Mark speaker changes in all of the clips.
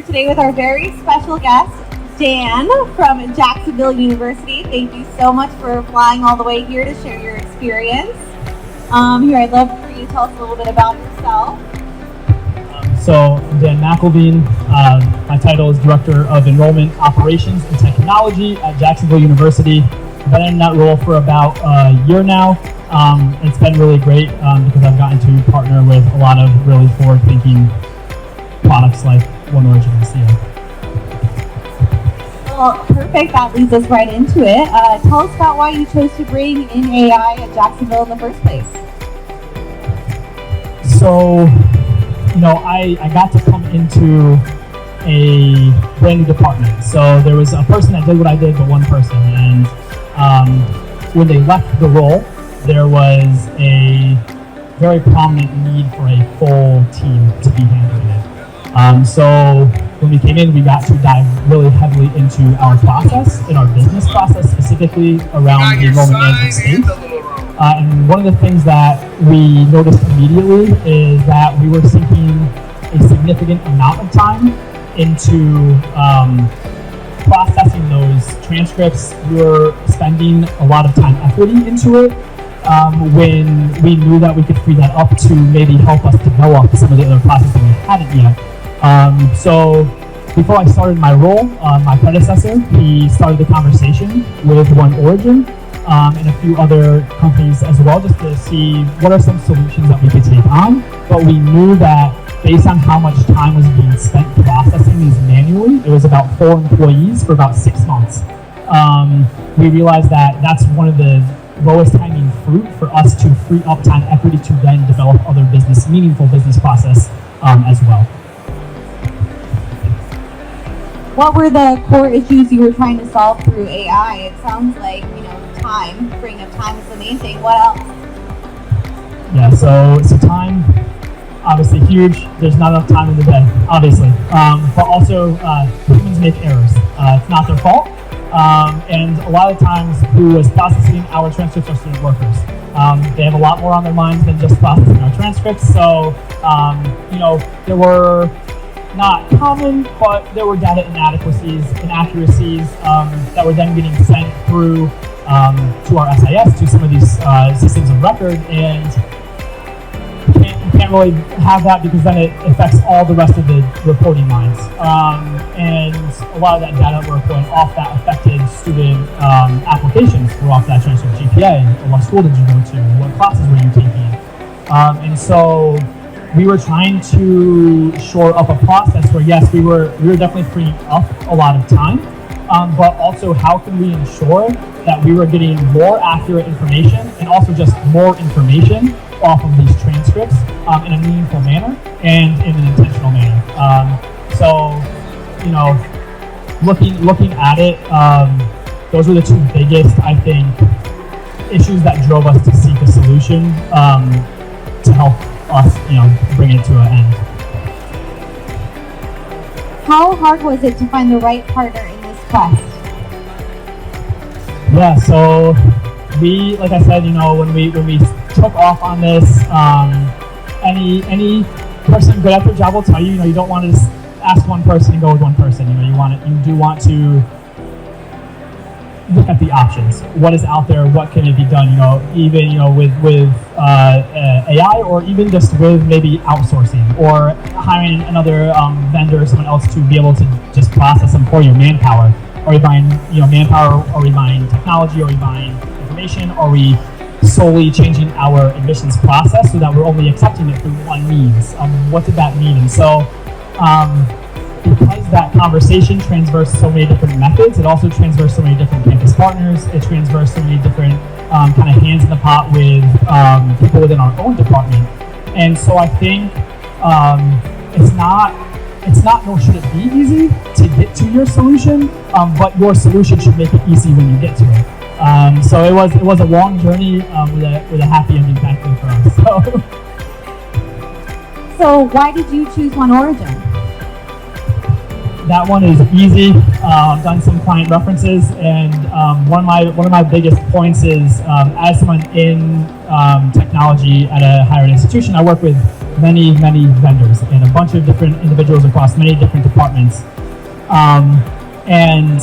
Speaker 1: today with our very special guest, Dan from Jacksonville University. Thank you so much for flying all the way here to share your experience. Here, I'd love for you to tell us a little bit about yourself.
Speaker 2: So, I'm Dan Mac Elveen. My title is Director of Enrollment Operations and Technology at Jacksonville University. I've been in that role for about a year now. It's been really great because I've gotten to partner with a lot of really forward-thinking products like OneOrigin and CO.
Speaker 1: Well, perfect. That leads us right into it. Tell us about why you chose to bring in AI at Jacksonville in the first place.
Speaker 2: So, I got to come into a brand new department. So there was a person that did what I did, but one person. And when they left the role, there was a very prominent need for a full team to be handling it. So when we came in, we got to dive really heavily into our process, in our business process, specifically around the enrollment management space. And one of the things that we noticed immediately is that we were sinking a significant amount of time into processing those transcripts. We were spending a lot of time equity into it when we knew that we could free that up to maybe help us develop some of the other processes that we hadn't yet. So before I started my role, my predecessor, he started the conversation with OneOrigin and a few other companies as well, just to see what are some solutions that we could take on. But we knew that based on how much time was being spent processing these manually, it was about 4 employees for about 6 months. We realized that that's one of the lowest hanging fruit for us to free up time equity to then develop other meaningful business process as well.
Speaker 1: What were the core issues you were trying to solve through AI? It sounds like, freeing up time is the main thing. What else?
Speaker 2: Yeah, so time, obviously huge. There's not enough time in the day, obviously. But also, humans make errors. It's not their fault. And a lot of times, who is processing our transcripts are student workers. They have a lot more on their minds than just processing our transcripts. So, there were not common, but there were data inadequacies, inaccuracies that were then getting sent through to our SIS, to some of these systems of record, and you can't really have that because then it affects all the rest of the reporting lines. And a lot of that data were going off that affected student applications, were off that transcript GPA. What school did you go to? What classes were you taking? And so we were trying to shore up a process where, yes, we were definitely freeing up a lot of time, but also how can we ensure that we were getting more accurate information and also just more information off of these transcripts in a meaningful manner and in an intentional manner. Looking at it, those were the two biggest, I think, issues that drove us to seek a solution to help us, bring it to an end.
Speaker 1: How hard was it to find the right partner in this quest?
Speaker 2: Yeah, so we, like I said, when we took off on this, any person good at their job will tell you, you don't want to just ask one person and go with one person. You do want to look at the options. What is out there? What can it be done? Even with AI, or even just with maybe outsourcing or hiring another vendor or someone else to be able to just process them for you. Manpower. Are we buying manpower? Are we buying technology? Are we buying information? Are we solely changing our admissions process so that we're only accepting it through one means? What did that mean? And so, because that conversation transversed so many different methods, it also transversed so many different campus partners. It transversed so many different kind of hands in the pot with people within our own department. And so I think it's not nor should it be easy to get to your solution, but your solution should make it easy when you get to it. So it was a long journey with a happy ending, thankfully for us.
Speaker 1: So why did you choose OneOrigin?
Speaker 2: That one is easy. I've done some client references, and one of my biggest points is as someone in technology at a higher ed institution, I work with many vendors and a bunch of different individuals across many different departments. And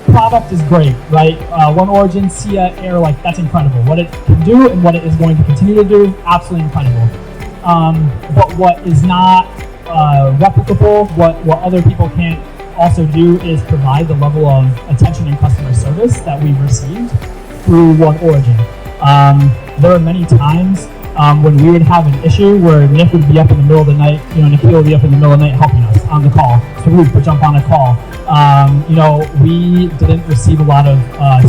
Speaker 2: product is great, right? One Origin, SIA, AIRR, like that's incredible. What it can do and what it is going to continue to do, absolutely incredible. But what is not replicable, what other people can't also do is provide the level of attention and customer service that we've received through One Origin. There are many times when we would have an issue where Nick would be up in the middle of the night, Nikhil would be up in the middle of the night helping us on the call. Farouk would jump on a call. We didn't receive a lot of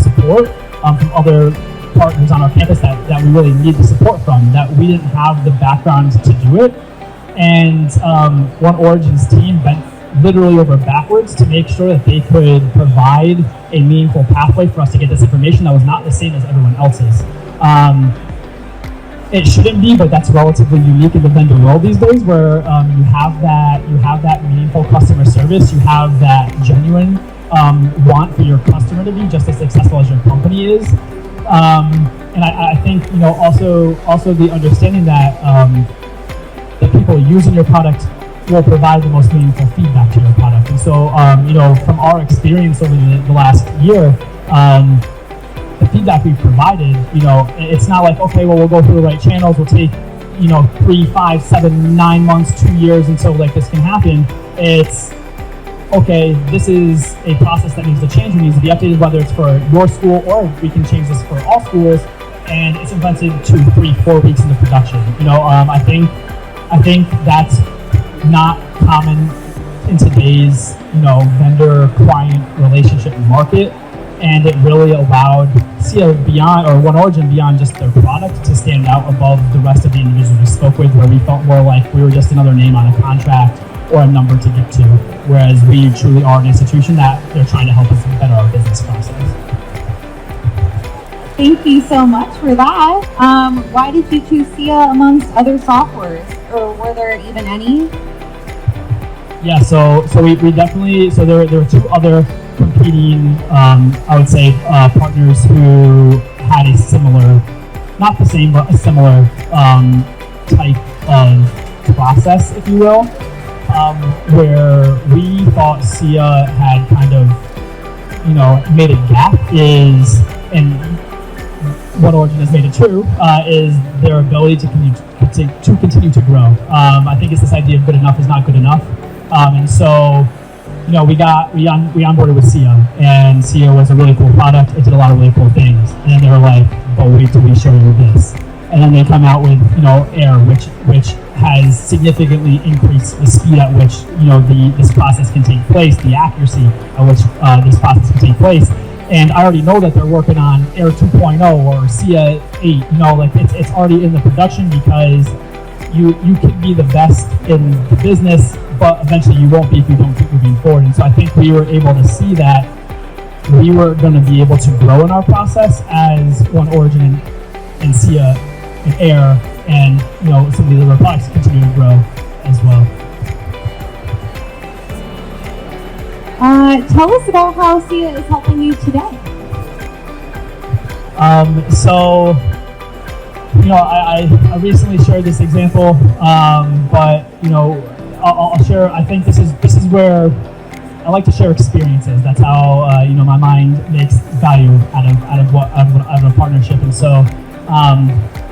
Speaker 2: support from other partners on our campus that we really need the support from, that we didn't have the background to do it. And One Origin's team bent literally over backwards to make sure that they could provide a meaningful pathway for us to get this information that was not the same as everyone else's. It shouldn't be, but that's relatively unique in the vendor world these days, where you have that meaningful customer service, you have that genuine want for your customer to be just as successful as your company is, and I think also the understanding that the people using your product will provide the most meaningful feedback to your product. And so from our experience over the last year, the feedback we've provided, it's not like, okay, well, we'll go through the right channels, we'll take 3, 5, 7, 9 months, 2 years until like this can happen. It's okay, this is a process that needs to change, it needs to be updated, whether it's for your school or we can change this for all schools, and it's implemented 2, 3, 4 weeks into production. I think that's not common in today's vendor-client relationship market, and it really allowed SIA beyond, or One Origin beyond just their product, to stand out above the rest of the individuals we spoke with, where we felt more like we were just another name on a contract or a number to get to, whereas we truly are an institution that they're trying to help us better our business process.
Speaker 1: Thank you so much for that. Why did you choose SIA amongst other softwares, or were there even any?
Speaker 2: Yeah, so we definitely, so there were 2 other competing, I would say, partners who had a similar, not the same, but a similar type of process, if you will, where we thought SIA had kind of, made a gap is, and One Origin has made it true, is their ability to continue to grow. I think it's this idea of good enough is not good enough. And so, we onboarded with SIA, and SIA was a really cool product. It did a lot of really cool things. And then they were like, but wait till we show you this. And then they come out with, AIRR, which has significantly increased the speed at which, this process can take place, the accuracy at which this process can take place. And I already know that they're working on AIRR 2.0 or SIA 8, it's already in the production, because you can be the best in the business, but eventually you won't be if you don't keep moving forward. And so I think we were able to see that we were going to be able to grow in our process as One Origin and SIA and AIRR and some of the other products continue to grow as well.
Speaker 1: Tell us about how SIA is helping you today.
Speaker 2: I recently shared this example, but I'll share. I think this is where I like to share experiences. That's how my mind makes value out of a partnership. And so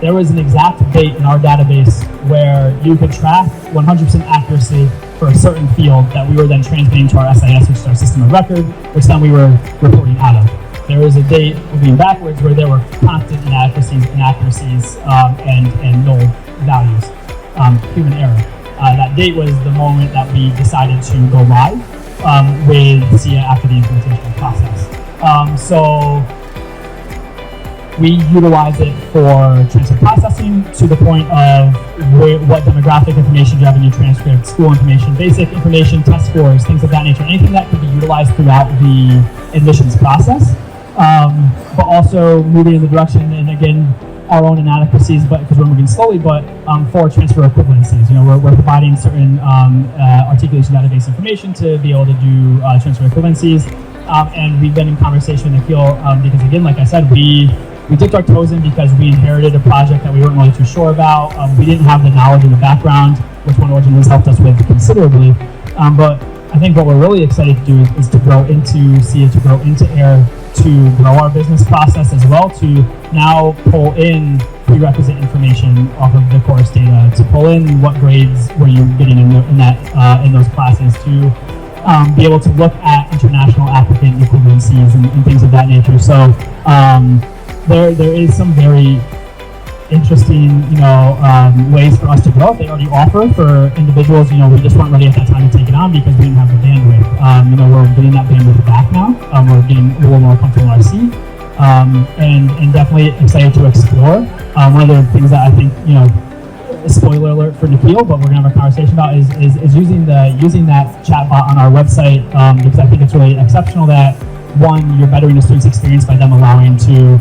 Speaker 2: there was an exact date in our database where you could track 100% accuracy for a certain field that we were then transmitting to our SIS, which is our system of record, which then we were reporting out of. There was a date moving backwards where there were constant inaccuracies, and null values, human error. That date was the moment that we decided to go live with SIA after the implementation process. So we utilize it for transcript processing to the point of what demographic information do you have in your transcript, school information, basic information, test scores, things of that nature, anything that could be utilized throughout the admissions process. But also moving in the direction, and again, our own inadequacies, but because we're moving slowly, but for transfer equivalencies. We're providing certain articulation database information to be able to do transfer equivalencies. And we've been in conversation with Nikhil because, again, like I said, we we dipped our toes in because we inherited a project that we weren't really too sure about. We didn't have the knowledge and the background, which OneOrigin has helped us with considerably. But I think what we're really excited to do is to grow into SIA, to grow into AIR, to grow our business process as well, to now pull in prerequisite information off of the course data, to pull in what grades were you getting in those classes, to be able to look at international applicant equivalencies and things of that nature. So there is some very interesting, ways for us to grow. They already offer for individuals. We just weren't ready at that time to take it on because we didn't have the bandwidth. We're getting that bandwidth back now. We're getting a little more comfortable in our seat, and definitely excited to explore. One of the things that I think, spoiler alert for Nikhil, but we're gonna have a conversation about is using that chat bot on our website, because I think it's really exceptional that, one, you're bettering the student's experience by them allowing to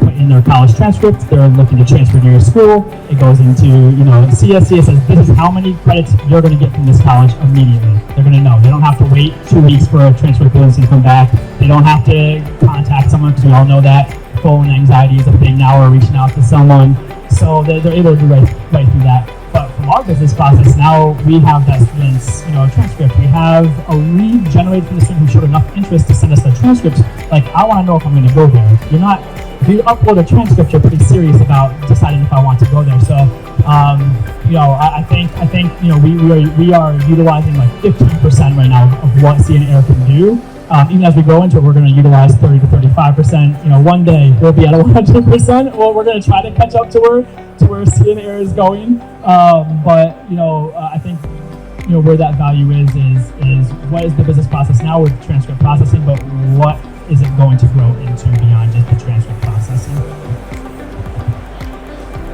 Speaker 2: put in their college transcript. They're looking to transfer to your school. It goes into, SIA says this is how many credits you're going to get from this college immediately. They're going to know. They don't have to wait 2 weeks for a transfer equivalency to come back. They don't have to contact someone, because we all know that phone anxiety is a thing now, or reaching out to someone. So they're able to do right through that. But from our business process, now we have that student's, transcript. We have a lead generated from the student who showed enough interest to send us the transcript. Like, I want to know if I'm going to go there. If you upload a transcript, you're pretty serious about deciding if I want to go there. So, I think we are utilizing like 15% right now of what SIA and AIR can do. Even as we go into it, we're going to utilize 30 to 35%. One day we'll be at 100%, or we're going to try to catch up to where SIA and AIR is going. But I think where that value is what is the business process now with transcript processing, but what is it going to grow into beyond just the transcript processing?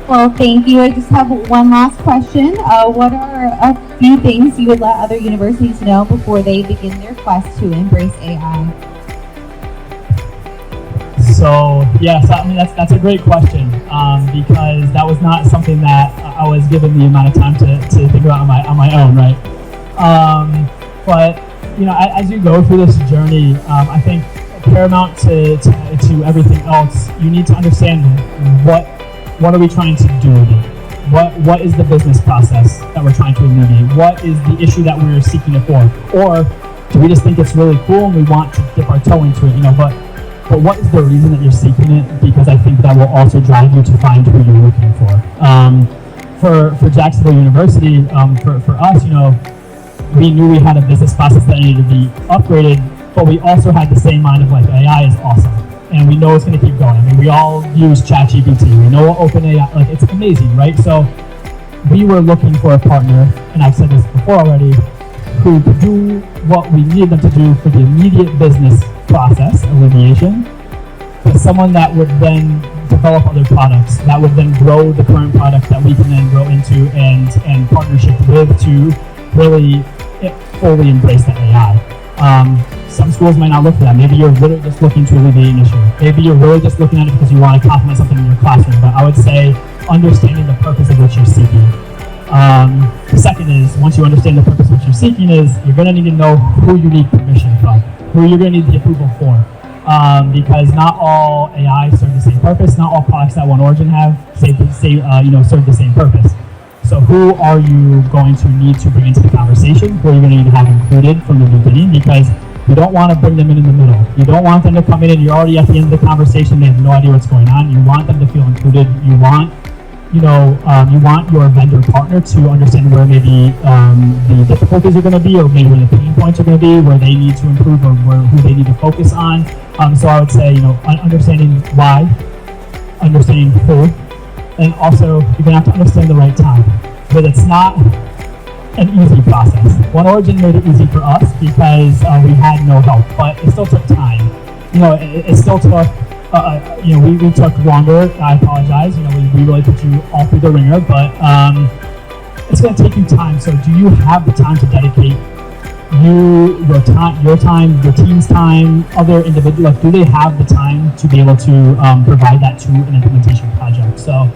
Speaker 1: Well, thank you. I just have one last question. What are a few things you would let other universities know before they begin their quest to embrace AI?
Speaker 2: So, yes, that's a great question, because that was not something that I was given the amount of time to think about on my own, right? But as you go through this journey, I think paramount to everything else, you need to understand what are we trying to do with it? What is the business process that we're trying to eliminate? What is the issue that we're seeking it for? Or do we just think it's really cool and we want to dip our toe into it? But what is the reason that you're seeking it? Because I think that will also drive you to find who you're looking for. For Jacksonville University, for us, we knew we had a business process that needed to be upgraded, but we also had the same mind of like, AI is awesome, and we know it's going to keep going. We all use ChatGPT. We know OpenAI, it's amazing, right? So we were looking for a partner, and I've said this before already, who could do what we needed them to do for the immediate business process, alleviation, but someone that would then develop other products, that would then grow the current product that we can then grow into and partnership with to really fully embrace the AI. Some schools might not look for that. Maybe you're literally just looking to alleviate an issue. Maybe you're really just looking at it because you want to complement something in your classroom. But I would say understanding the purpose of what you're seeking. The second is, once you understand the purpose of what you're seeking, is you're going to need to know who you need permission from, who you're going to need the approval for. Because not all AI serve the same purpose. Not all products that OneOrigin have serve the same purpose. So who are you going to need to bring into the conversation? Who are you going to need to have included from the beginning? Because you don't want to bring them in the middle. You don't want them to come in and you're already at the end of the conversation. They have no idea what's going on. You want them to feel included. You want, you want your vendor partner to understand where maybe the difficulties are going to be, or maybe where the pain points are going to be, where they need to improve, or who they need to focus on. So I would say, understanding why, understanding who, and also you're going to have to understand the right time. But it's not an easy process. OneOrigin made it easy for us because we had no help, but it still took time. It still took, we took longer. I apologize. We really put you all through the ringer, but it's going to take you time. So do you have the time to dedicate your time, your team's time, other individuals? Do they have the time to be able to provide that to an implementation project? So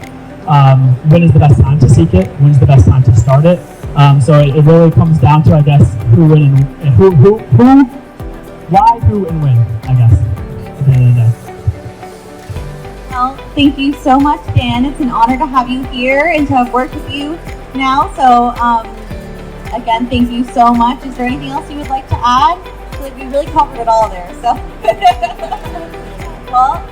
Speaker 2: when is the best time to seek it? When is the best time to start it? So it really comes down to, I guess, who and why, who, and when, I guess, at the end of the day.
Speaker 1: Well, thank you so much, Dan. It's an honor to have you here and to have worked with you now. So, again, thank you so much. Is there anything else you would like to add? I feel like we really covered it all there. So, well.